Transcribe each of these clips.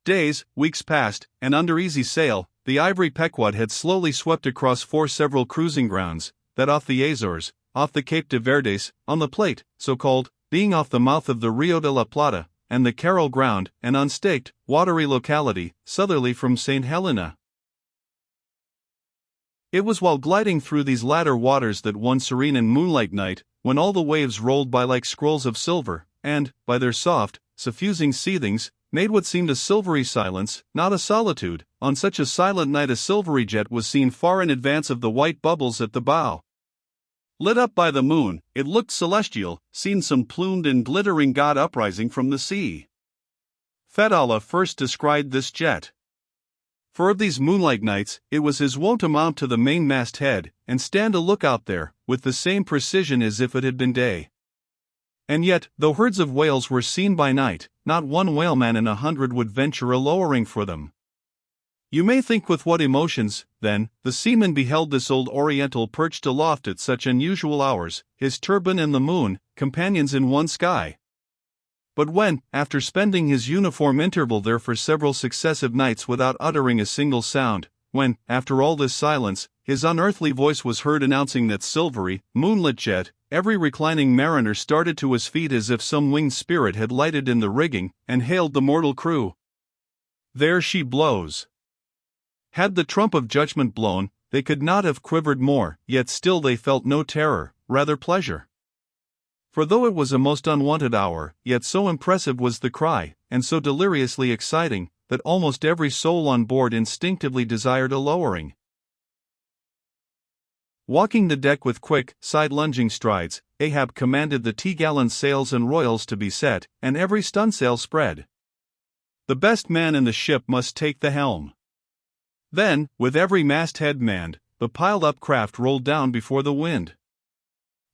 Days, weeks passed, and under easy sail, the ivory Pequod had slowly swept across 4 several cruising grounds, that off the Azores, off the Cape de Verdes, on the Plate, so-called, being off the mouth of the Rio de la Plata, and the Carroll Ground, an unstaked, watery locality, southerly from St. Helena. It was while gliding through these latter waters that one serene and moonlight night, when all the waves rolled by like scrolls of silver, and, by their soft, suffusing seethings, made what seemed a silvery silence, not a solitude, on such a silent night a silvery jet was seen far in advance of the white bubbles at the bow. Lit up by the moon, it looked celestial, seen some plumed and glittering god uprising from the sea. Fedallah first described this jet. For of these moonlight nights, it was his wont to mount to the mainmast head, and stand a lookout there, with the same precision as if it had been day. And yet, though herds of whales were seen by night, not one whaleman in 100 would venture a lowering for them. You may think with what emotions, then, the seaman beheld this old Oriental perched aloft at such unusual hours, his turban and the moon, companions in one sky. But when, after spending his uniform interval there for several successive nights without uttering a single sound, when, after all this silence, his unearthly voice was heard announcing that silvery, moonlit jet, every reclining mariner started to his feet as if some winged spirit had lighted in the rigging, and hailed the mortal crew. There she blows. Had the trump of judgment blown, they could not have quivered more, yet still they felt no terror, rather pleasure. For though it was a most unwonted hour, yet so impressive was the cry, and so deliriously exciting, that almost every soul on board instinctively desired a lowering. Walking the deck with quick, side-lunging strides, Ahab commanded the topgallant sails and royals to be set, and every stunsail spread. The best man in the ship must take the helm. Then, with every masthead manned, the piled-up craft rolled down before the wind.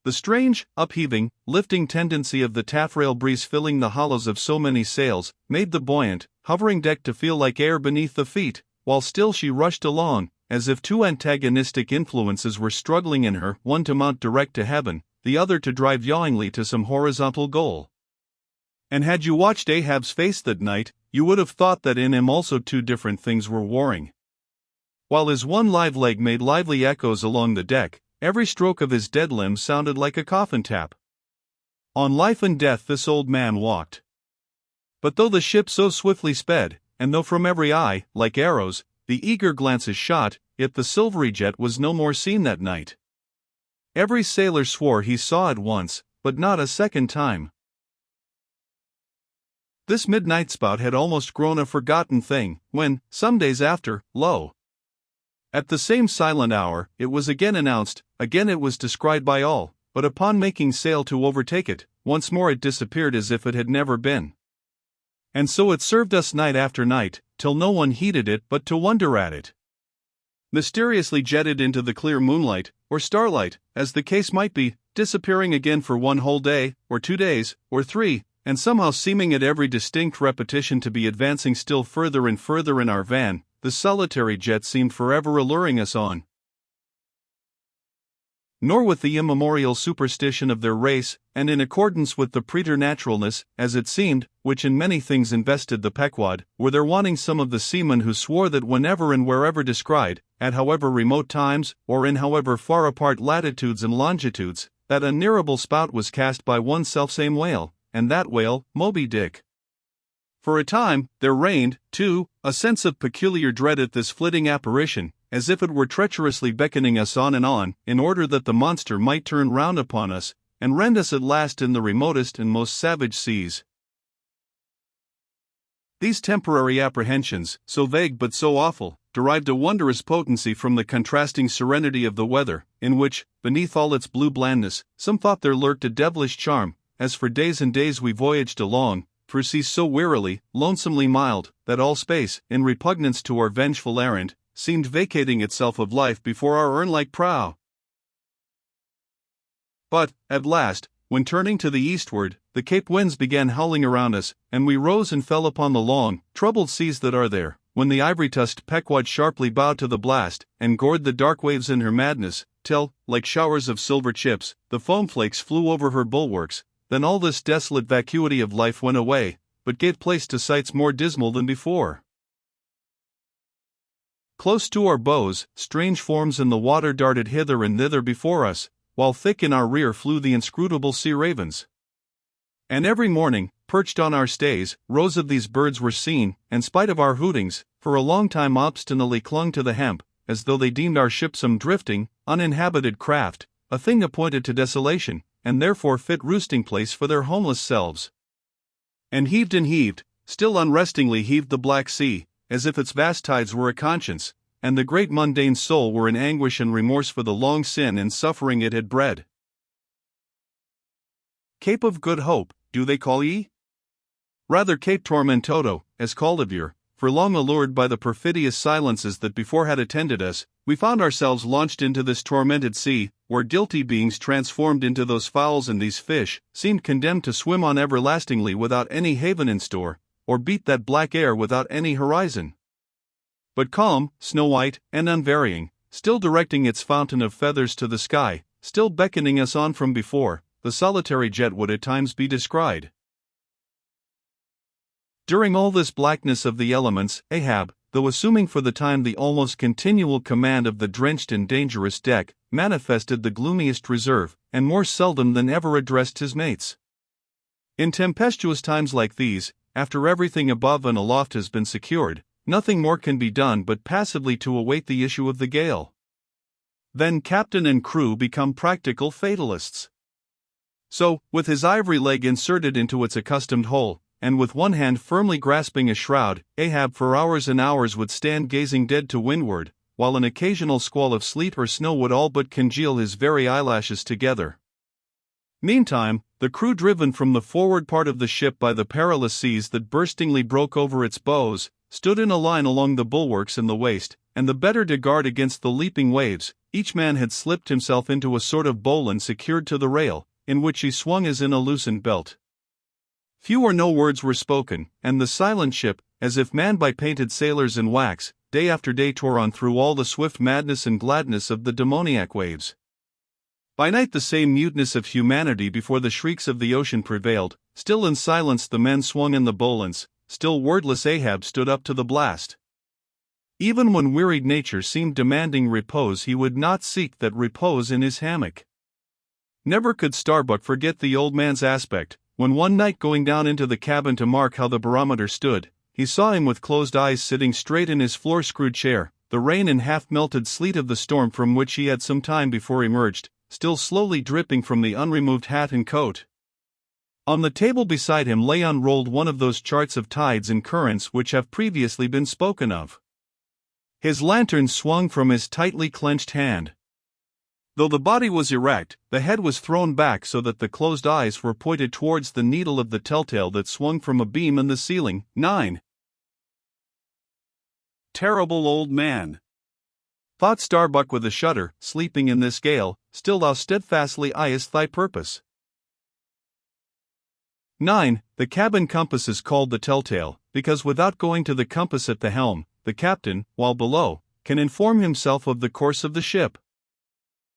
The strange, upheaving, lifting tendency of the taffrail breeze filling the hollows of so many sails, made the buoyant, hovering deck to feel like air beneath the feet, while still she rushed along, as if 2 antagonistic influences were struggling in her, one to mount direct to heaven, the other to drive yawingly to some horizontal goal. And had you watched Ahab's face that night, you would have thought that in him also 2 different things were warring. While his one live leg made lively echoes along the deck, every stroke of his dead limb sounded like a coffin tap. On life and death this old man walked. But though the ship so swiftly sped, and though from every eye, like arrows, the eager glances shot, yet the silvery jet was no more seen that night. Every sailor swore he saw it once, but not a second time. This midnight spout had almost grown a forgotten thing, when, some days after, lo! At the same silent hour, it was again announced, again it was descried by all, but upon making sail to overtake it, once more it disappeared as if it had never been. And so it served us night after night, till no one heeded it but to wonder at it. Mysteriously jetted into the clear moonlight, or starlight, as the case might be, disappearing again for 1 whole day, or 2 days, or 3, and somehow seeming at every distinct repetition to be advancing still further and further in our van, the solitary jet seemed forever alluring us on. Nor with the immemorial superstition of their race, and in accordance with the preternaturalness, as it seemed, which in many things invested the Pequod, were there wanting some of the seamen who swore that whenever and wherever descried, at however remote times, or in however far apart latitudes and longitudes, that unnearable spout was cast by one selfsame whale, and that whale, Moby-Dick. For a time, there reigned, too, a sense of peculiar dread at this flitting apparition, as if it were treacherously beckoning us on, in order that the monster might turn round upon us, and rend us at last in the remotest and most savage seas. These temporary apprehensions, so vague but so awful, derived a wondrous potency from the contrasting serenity of the weather, in which, beneath all its blue blandness, some thought there lurked a devilish charm, as for days and days we voyaged along, through seas so wearily, lonesomely mild, that all space, in repugnance to our vengeful errand, seemed vacating itself of life before our urn-like prow. But, at last, when turning to the eastward, the Cape winds began howling around us, and we rose and fell upon the long, troubled seas that are there, when the ivory-tusked Pequod sharply bowed to the blast, and gored the dark waves in her madness, till, like showers of silver chips, the foam flakes flew over her bulwarks. Then all this desolate vacuity of life went away, but gave place to sights more dismal than before. Close to our bows, strange forms in the water darted hither and thither before us, while thick in our rear flew the inscrutable sea ravens. And every morning, perched on our stays, rows of these birds were seen, and spite of our hootings, for a long time obstinately clung to the hemp, as though they deemed our ship some drifting, uninhabited craft, a thing appointed to desolation, and therefore fit roosting place for their homeless selves. And heaved, still unrestingly heaved the black sea, as if its vast tides were a conscience, and the great mundane soul were in anguish and remorse for the long sin and suffering it had bred. Cape of Good Hope, do they call ye? Rather Cape Tormentoso, as called of yore, for long allured by the perfidious silences that before had attended us, we found ourselves launched into this tormented sea, where guilty beings transformed into those fowls and these fish, seemed condemned to swim on everlastingly without any haven in store, or beat that black air without any horizon. But calm, snow-white, and unvarying, still directing its fountain of feathers to the sky, still beckoning us on from before, the solitary jet would at times be descried. During all this blackness of the elements, Ahab, though assuming for the time the almost continual command of the drenched and dangerous deck, manifested the gloomiest reserve, and more seldom than ever addressed his mates. In tempestuous times like these, after everything above and aloft has been secured, nothing more can be done but passively to await the issue of the gale. Then captain and crew become practical fatalists. So, with his ivory leg inserted into its accustomed hole, and with one hand firmly grasping a shroud, Ahab for hours and hours would stand gazing dead to windward, while an occasional squall of sleet or snow would all but congeal his very eyelashes together. Meantime, the crew, driven from the forward part of the ship by the perilous seas that burstingly broke over its bows, stood in a line along the bulwarks in the waist, and the better to guard against the leaping waves, each man had slipped himself into a sort of bowline secured to the rail, in which he swung as in a loosened belt. Few or no words were spoken, and the silent ship, as if manned by painted sailors in wax, day after day tore on through all the swift madness and gladness of the demoniac waves. By night the same muteness of humanity before the shrieks of the ocean prevailed, still in silence the men swung in the bowlines, still wordless Ahab stood up to the blast. Even when wearied nature seemed demanding repose, he would not seek that repose in his hammock. Never could Starbuck forget the old man's aspect, when one night going down into the cabin to mark how the barometer stood, he saw him with closed eyes sitting straight in his floor-screwed chair, the rain and half-melted sleet of the storm from which he had some time before emerged, still slowly dripping from the unremoved hat and coat. On the table beside him lay unrolled one of those charts of tides and currents which have previously been spoken of. His lantern swung from his tightly clenched hand. Though the body was erect, the head was thrown back so that the closed eyes were pointed towards the needle of the telltale that swung from a beam in the ceiling. 9. Terrible old man! Thought Starbuck with a shudder, sleeping in this gale, still thou steadfastly eyest thy purpose. 9. The cabin compass is called the telltale, because without going to the compass at the helm, the captain, while below, can inform himself of the course of the ship.